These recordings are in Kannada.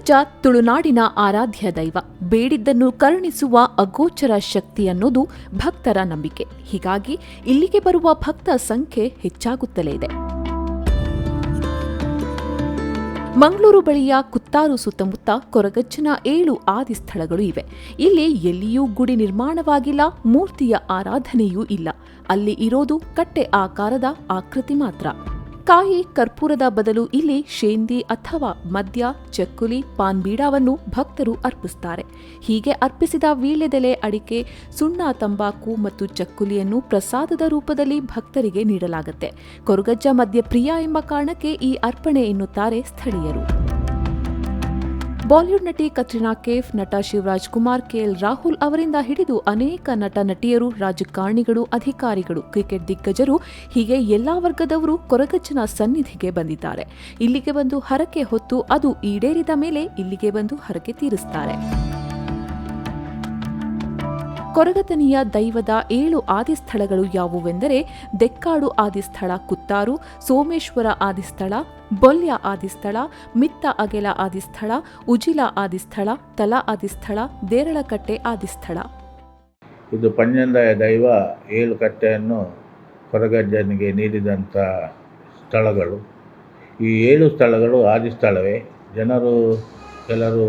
ಕೊರಗಜ್ಜ ತುಳುನಾಡಿನ ಆರಾಧ್ಯ ದೈವ. ಬೇಡಿದ್ದನ್ನು ಕರುಣಿಸುವ ಅಗೋಚರ ಶಕ್ತಿ ಅನ್ನೋದು ಭಕ್ತರ ನಂಬಿಕೆ. ಹೀಗಾಗಿ ಇಲ್ಲಿಗೆ ಬರುವ ಭಕ್ತ ಸಂಖ್ಯೆ ಹೆಚ್ಚಾಗುತ್ತಲೇ ಇದೆ. ಮಂಗಳೂರು ಬಳಿಯ ಕುತ್ತಾರು ಸುತ್ತಮುತ್ತ ಕೊರಗಜ್ಜನ 7 ಆದಿ ಸ್ಥಳಗಳು ಇವೆ. ಇಲ್ಲಿ ಎಲ್ಲಿಯೂ ಗುಡಿ ನಿರ್ಮಾಣವಾಗಿಲ್ಲ, ಮೂರ್ತಿಯ ಆರಾಧನೆಯೂ ಇಲ್ಲ. ಅಲ್ಲಿ ಇರೋದು ಕಟ್ಟೆ ಆಕಾರದ ಆಕೃತಿ ಮಾತ್ರ. ಕಾಯಿ ಕರ್ಪೂರದ ಬದಲು ಇಲ್ಲಿ ಶೇಂದಿ ಅಥವಾ ಮದ್ಯ, ಚಕ್ಕುಲಿ, ಪಾನ್ ಬೀಡಾವನ್ನು ಭಕ್ತರು ಅರ್ಪಿಸುತ್ತಾರೆ. ಹೀಗೆ ಅರ್ಪಿಸಿದ ವೀಳ್ಯದೆಲೆ, ಅಡಿಕೆ, ಸುಣ್ಣ, ತಂಬಾಕು ಮತ್ತು ಚಕ್ಕುಲಿಯನ್ನು ಪ್ರಸಾದದ ರೂಪದಲ್ಲಿ ಭಕ್ತರಿಗೆ ನೀಡಲಾಗುತ್ತೆ. ಕೊರಗಜ್ಜ ಮದ್ಯಪ್ರಿಯ ಎಂಬ ಕಾರಣಕ್ಕೆ ಈ ಅರ್ಪಣೆ ಎನ್ನುತ್ತಾರೆ ಸ್ಥಳೀಯರು. ಬಾಲಿವುಡ್ ನಟಿ ಕತ್ರಿನಾ ಕೈಫ್, ನಟ ಶಿವರಾಜ್ ಕುಮಾರ್, KL ರಾಹುಲ್ ಅವರಿಂದ ಹಿಡಿದು ಅನೇಕ ನಟ ನಟಿಯರು, ರಾಜಕಾರಣಿಗಳು, ಅಧಿಕಾರಿಗಳು, ಕ್ರಿಕೆಟ್ ದಿಗ್ಗಜರು ಹೀಗೆ ಎಲ್ಲಾ ವರ್ಗದವರು ಕೊರಗಜ್ಜನ ಸನ್ನಿಧಿಗೆ ಬಂದಿದ್ದಾರೆ. ಇಲ್ಲಿಗೆ ಬಂದು ಹರಕೆ ಹೊತ್ತು ಅದು ಈಡೇರಿದ ಮೇಲೆ ಇಲ್ಲಿಗೆ ಬಂದು ಹರಕೆ ತೀರಿಸುತ್ತಾರೆ. ಕೊರಗತನಿಯ ದೈವದ 7 ಆದಿಸ್ಥಳಗಳು ಯಾವುವೆಂದರೆ ದೆಕ್ಕಾಡು ಆದಿಸ್ಥಳ ಕುತ್ತಾರು, ಸೋಮೇಶ್ವರ ಆದಿಸ್ಥಳ, ಬೊಲ್ಯ ಆದಿಸ್ಥಳ, ಮಿತ್ತ ಅಗೆಲ ಆದಿಸ್ಥಳ, ಉಜಿಲ ಆದಿಸ್ಥಳ, ತಲ ಆದಿಸ್ಥಳ, ದೇರಳಕಟ್ಟೆ ಆದಿಸ್ಥಳ. ಇದು ಪಂಜಂದಾಯ ದೈವ 7 ಕಟ್ಟೆಯನ್ನು ಕೊರಗಜ್ಜನಿಗೆ ನೀಡಿದಂಥ ಸ್ಥಳಗಳು. ಈ 7 ಸ್ಥಳಗಳು ಆದಿಸ್ಥಳವೇ. ಜನರು ಕೆಲವರು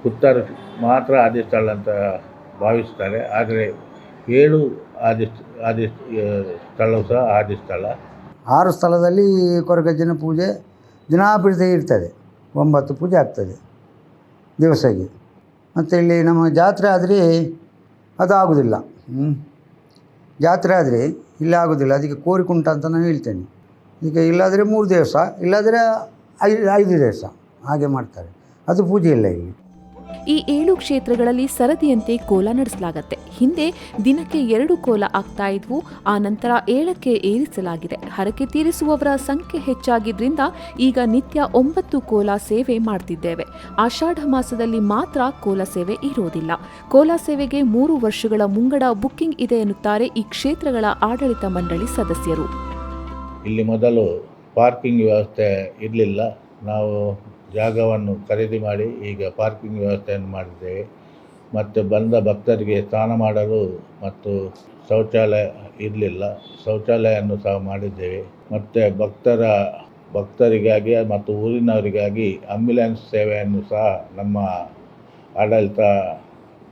ಕುತ್ತಾರು ಮಾತ್ರ ಆದಿಸ್ಥಳ ಅಂತ ಭಾವಿಸ್ತಾರೆ. ಆದರೆ 7 ಸ್ಥಳವು ಸಹ ಆದಿಸ್ಥಳ. 6 ಸ್ಥಳದಲ್ಲಿ ಕೊರಗಜ್ಜನ ಪೂಜೆ ದಿನಾಭಿವೃದ್ಧಿ ಇರ್ತದೆ. 9 ಪೂಜೆ ಆಗ್ತದೆ ದಿವಸಕ್ಕೆ. ಮತ್ತು ಇಲ್ಲಿ ನಮ್ಮ ಜಾತ್ರೆ ಆದರೆ ಅದು ಆಗೋದಿಲ್ಲ. ಜಾತ್ರೆ ಆದರೆ ಇಲ್ಲಿ ಆಗೋದಿಲ್ಲ. ಅದಕ್ಕೆ ಕೋರಿಕುಂಟ ಅಂತ ನಾನು ಹೇಳ್ತೇನೆ. ಈಗ ಇಲ್ಲಾದರೆ 3 ದಿವಸ, ಇಲ್ಲಾದರೆ 5 ದಿವಸ ಹಾಗೆ ಮಾಡ್ತಾರೆ. ಅದು ಪೂಜೆ ಇಲ್ಲ ಇಲ್ಲಿ. ಈ 7 ಕ್ಷೇತ್ರಗಳಲ್ಲಿ ಸರದಿಯಂತೆ ಕೋಲ ನಡೆಸಲಾಗುತ್ತೆ. ಹಿಂದೆ ದಿನಕ್ಕೆ 2 ಕೋಲ ಆಗ್ತಾ ಇದ್ವು. ಆ ನಂತರ 7ಕ್ಕೆ ಏರಿಸಲಾಗಿದೆ. ಹರಕೆ ತೀರಿಸುವವರ ಸಂಖ್ಯೆ ಹೆಚ್ಚಾಗಿದ್ರಿಂದ ಈಗ ನಿತ್ಯ 9 ಕೋಲ ಸೇವೆ ಮಾಡ್ತಿದ್ದೇವೆ. ಆಷಾಢ ಮಾಸದಲ್ಲಿ ಮಾತ್ರ ಕೋಲ ಸೇವೆ ಇರೋದಿಲ್ಲ. ಕೋಲ ಸೇವೆಗೆ 3 ವರ್ಷಗಳ ಮುಂಗಡ ಬುಕ್ಕಿಂಗ್ ಇದೆ ಎನ್ನುತ್ತಾರೆ ಈ ಕ್ಷೇತ್ರಗಳ ಆಡಳಿತ ಮಂಡಳಿ ಸದಸ್ಯರು. ಇಲ್ಲಿ ಮೊದಲು ಪಾರ್ಕಿಂಗ್ ವ್ಯವಸ್ಥೆ ಇರಲಿಲ್ಲ. ನಾವು ಜಾಗವನ್ನು ಖರೀದಿ ಮಾಡಿ ಈಗ ಪಾರ್ಕಿಂಗ್ ವ್ಯವಸ್ಥೆಯನ್ನು ಮಾಡಿದ್ದೇವೆ. ಮತ್ತು ಬಂದ ಭಕ್ತರಿಗೆ ಸ್ನಾನ ಮಾಡಲು ಮತ್ತು ಶೌಚಾಲಯ ಇರಲಿಲ್ಲ. ಶೌಚಾಲಯವನ್ನು ಸಹ ಮಾಡಿದ್ದೇವೆ. ಮತ್ತು ಭಕ್ತರಿಗಾಗಿ ಮತ್ತು ಊರಿನವರಿಗಾಗಿ ಆಂಬ್ಯುಲೆನ್ಸ್ ಸೇವೆಯನ್ನು ಸಹ ನಮ್ಮ ಆಡಳಿತ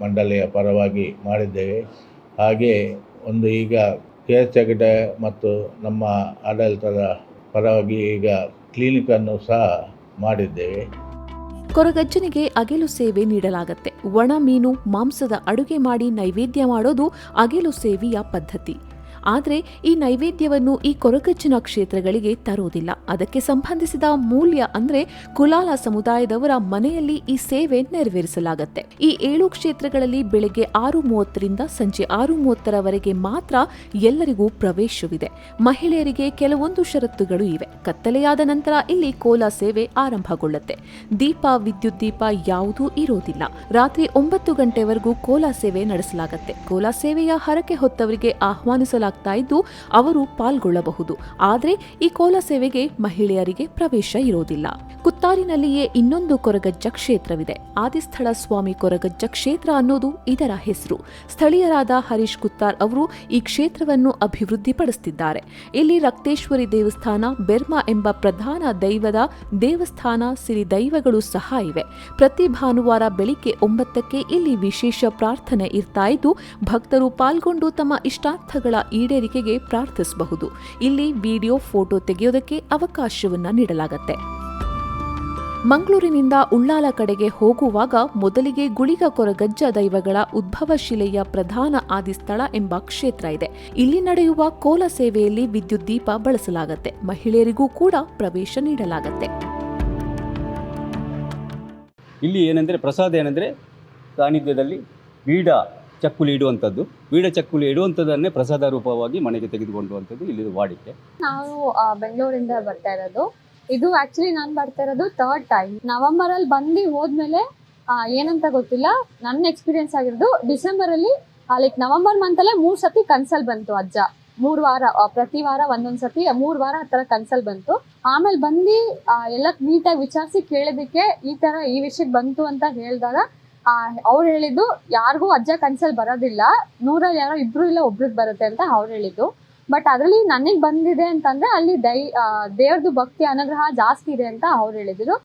ಮಂಡಳಿಯ ಪರವಾಗಿ ಮಾಡಿದ್ದೇವೆ. ಹಾಗೆ ಒಂದು ಈಗ KS ಹೆಗ್ಡೆ ಮತ್ತು ನಮ್ಮ ಆಡಳಿತದ ಪರವಾಗಿ ಈಗ ಕ್ಲಿನಿಕನ್ನು ಸಹ ಮಾಡಿದ್ದೇವೆ. ಕೊರಗಜ್ಜನಿಗೆ ಅಗೆಲು ಸೇವೆ ನೀಡಲಾಗುತ್ತೆ. ಒಣ ಮೀನು, ಮಾಂಸದ ಅಡುಗೆ ಮಾಡಿ ನೈವೇದ್ಯ ಮಾಡೋದು ಅಗೆಲು ಸೇವೆಯ ಪದ್ಧತಿ. ಆದರೆ ಈ ನೈವೇದ್ಯವನ್ನು ಈ ಕೊರಗಜ್ಜನ ಕ್ಷೇತ್ರಗಳಿಗೆ ತರುವುದಿಲ್ಲ. ಅದಕ್ಕೆ ಸಂಬಂಧಿಸಿದ ಮೂಲ್ಯ ಅಂದರೆ ಕುಲಾಲ ಸಮುದಾಯದವರ ಮನೆಯಲ್ಲಿ ಈ ಸೇವೆ ನೆರವೇರಿಸಲಾಗುತ್ತೆ. ಈ 7 ಕ್ಷೇತ್ರಗಳಲ್ಲಿ ಬೆಳಗ್ಗೆ 6:30ರಿಂದ ಸಂಜೆ 6:30ರವರೆಗೆ ಮಾತ್ರ ಎಲ್ಲರಿಗೂ ಪ್ರವೇಶವಿದೆ. ಮಹಿಳೆಯರಿಗೆ ಕೆಲವೊಂದು ಷರತ್ತುಗಳು ಇವೆ. ಕತ್ತಲೆಯಾದ ನಂತರ ಇಲ್ಲಿ ಕೋಲ ಸೇವೆ ಆರಂಭಗೊಳ್ಳುತ್ತೆ. ದೀಪ, ವಿದ್ಯುತ್ ದೀಪ ಯಾವುದೂ ಇರೋದಿಲ್ಲ. ರಾತ್ರಿ 9 ಗಂಟೆವರೆಗೂ ಕೋಲ ಸೇವೆ ನಡೆಸಲಾಗುತ್ತೆ. ಕೋಲ ಸೇವೆಯ ಹರಕೆ ಹೊತ್ತವರಿಗೆ ಆಹ್ವಾನಿಸಲಾಗುತ್ತದೆ ಇದ್ದು ಅವರು ಪಾಲ್ಗೊಳ್ಳಬಹುದು. ಆದರೆ ಈ ಕೋಲ ಸೇವೆಗೆ ಮಹಿಳೆಯರಿಗೆ ಪ್ರವೇಶ ಇರೋದಿಲ್ಲ. ಕುತ್ತಾರಿನಲ್ಲಿಯೇ ಇನ್ನೊಂದು ಕೊರಗಜ್ಜ ಕ್ಷೇತ್ರವಿದೆ. ಆದಿಸ್ಥಳ ಸ್ವಾಮಿ ಕೊರಗಜ್ಜ ಕ್ಷೇತ್ರ ಅನ್ನೋದು ಇದರ ಹೆಸರು. ಸ್ಥಳೀಯರಾದ ಹರೀಶ್ ಕುತ್ತಾರ್ ಅವರು ಈ ಕ್ಷೇತ್ರವನ್ನು ಅಭಿವೃದ್ಧಿಪಡಿಸುತ್ತಿದ್ದಾರೆ. ಇಲ್ಲಿ ರಕ್ತೇಶ್ವರಿ ದೇವಸ್ಥಾನ, ಬೆರ್ಮಾ ಎಂಬ ಪ್ರಧಾನ ದೈವದ ದೇವಸ್ಥಾನ, ಸಿರಿ ದೈವಗಳು ಸಹ ಇವೆ. ಪ್ರತಿ ಭಾನುವಾರ ಬೆಳಿಗ್ಗೆ 9ಕ್ಕೆ ಇಲ್ಲಿ ವಿಶೇಷ ಪ್ರಾರ್ಥನೆ ಇರ್ತಾ ಇದ್ದು ಭಕ್ತರು ಪಾಲ್ಗೊಂಡು ತಮ್ಮ ಇಷ್ಟಾರ್ಥಗಳ ಈಡೇರಿಕೆಗೆ ಪ್ರಾರ್ಥಿಸಬಹುದು. ಇಲ್ಲಿ ವಿಡಿಯೋ, ಫೋಟೋ ತೆಗೆಯೋದಕ್ಕೆ ಅವಕಾಶವನ್ನ ನೀಡಲಾಗುತ್ತೆ. ಮಂಗಳೂರಿನಿಂದ ಉಳ್ಳಾಲ ಕಡೆಗೆ ಹೋಗುವಾಗ ಮೊದಲಿಗೆ ಗುಳಿಗ ಕೊರಗಜ್ಜ ದೈವಗಳ ಉದ್ಭವ ಶಿಲೆಯ ಪ್ರಧಾನ ಆದಿಸ್ಥಳ ಎಂಬ ಕ್ಷೇತ್ರ ಇದೆ. ಇಲ್ಲಿ ನಡೆಯುವ ಕೋಲ ಸೇವೆಯಲ್ಲಿ ವಿದ್ಯುತ್ ದೀಪ ಬಳಸಲಾಗುತ್ತೆ. ಮಹಿಳೆಯರಿಗೂ ಕೂಡ ಪ್ರವೇಶ ನೀಡಲಾಗುತ್ತೆ. ಇಲ್ಲಿ ಏನಂದರೆ ಪ್ರಸಾದ ಏನಂದರೆ ಸಾನ್ನಿಧ್ಯದಲ್ಲಿ ಬೀಡ ಚಕ್ಕುಲಿ ಇಡುವಂಥದ್ದು. ಬೀಡ ಚಕ್ಕುಲಿ ಇಡುವಂಥದ್ದನ್ನೇ ಪ್ರಸಾದ ರೂಪವಾಗಿ ಮನೆಗೆ ತೆಗೆದುಕೊಳ್ಳುವಂಥದ್ದು ಇಲ್ಲಿ ವಾಡಿಕೆ. ನಾವು ಬೆಂಗಳೂರಿಂದ ಬರ್ತಾ ಇರೋದು. ಇದು ಆಕ್ಚುಲಿ ನಾನು ಬರ್ತಾ ಇರೋದು 3rd ಟೈಮ್. ನವೆಂಬರಲ್ಲಿ ಬಂದು ಹೋದ್ಮೇಲೆ ಏನಂತ ಗೊತ್ತಿಲ್ಲ. ನನ್ನ ಎಕ್ಸ್ಪೀರಿಯನ್ಸ್ ಆಗಿರೋದು ಡಿಸೆಂಬರಲ್ಲಿ ಲೈಕ್ ನವೆಂಬರ್ ಮಂತಲ್ಲೇ 3 ಸತಿ ಕನ್ಸಲ್ ಬಂತು. ಅಜ್ಜ 3 ವಾರ ಪ್ರತಿ ವಾರ ಒಂದೊಂದು ಸತಿ 3 ವಾರ ಆ ಥರ ಕನ್ಸಲ್ ಬಂತು. ಆಮೇಲೆ ಬಂದು ಎಲ್ಲ ನೀಟಾಗಿ ವಿಚಾರಿಸಿ ಕೇಳಿದಕ್ಕೆ ಈ ವಿಷಯಕ್ಕೆ ಬಂತು ಅಂತ ಹೇಳಿದಾಗ ಅವ್ರು ಹೇಳಿದ್ದು ಯಾರಿಗೂ ಅಜ್ಜ ಕನ್ಸಲ್ಲಿ ಬರೋದಿಲ್ಲ, 100ರಲ್ಲಿ ಯಾರೋ ಇಬ್ರು ಇಲ್ಲ ಒಬ್ರಿಗೆ ಬರುತ್ತೆ ಅಂತ ಅವ್ರು ಹೇಳಿದ್ದು. ಬಟ್ ಅದರಲ್ಲಿ ನನಗೆ ಬಂದಿದೆ ಅಂತಂದ್ರೆ ಅಲ್ಲಿ ದೇವ್ರದ್ದು ಭಕ್ತಿ ಅನುಗ್ರಹ ಜಾಸ್ತಿ ಇದೆ ಅಂತ ಅವ್ರು ಹೇಳಿದ್ರು.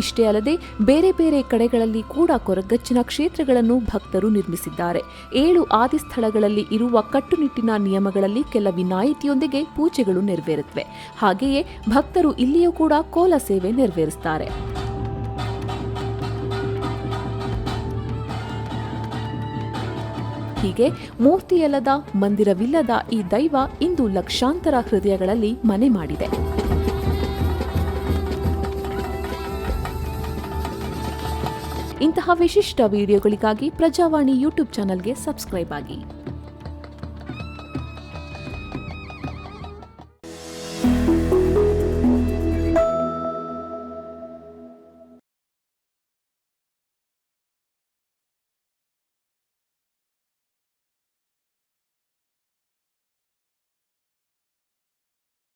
ಇಷ್ಟೇ ಅಲ್ಲದೆ ಬೇರೆ ಬೇರೆ ಕಡೆಗಳಲ್ಲಿ ಕೂಡ ಕೊರಗಜ್ಜನ ಕ್ಷೇತ್ರಗಳನ್ನು ಭಕ್ತರು ನಿರ್ಮಿಸಿದ್ದಾರೆ. 7 ಆದಿ ಸ್ಥಳಗಳಲ್ಲಿ ಇರುವ ಕಟ್ಟುನಿಟ್ಟಿನ ನಿಯಮಗಳಲ್ಲಿ ಕೆಲ ವಿನಾಯಿತಿಯೊಂದಿಗೆ ಪೂಜೆಗಳು ನೆರವೇರುತ್ತವೆ. ಹಾಗೆಯೇ ಭಕ್ತರು ಇಲ್ಲಿಯೂ ಕೂಡ ಕೋಲ ಸೇವೆ ನೆರವೇರಿಸುತ್ತಾರೆ. ಹೀಗೆ ಮೂರ್ತಿಯಲ್ಲದ, ಮಂದಿರವಿಲ್ಲದ ಈ ದೈವ ಇಂದು ಲಕ್ಷಾಂತರ ಹೃದಯಗಳಲ್ಲಿ ಮನೆ ಮಾಡಿದೆ. ಇಂತಹ ವಿಶಿಷ್ಟ ವಿಡಿಯೋಗಳಿಗಾಗಿ ಪ್ರಜಾವಾಣಿ ಯೂಟ್ಯೂಬ್ ಚಾನೆಲ್ಗೆ ಸಬ್ಸ್ಕ್ರೈಬ್ ಆಗಿ.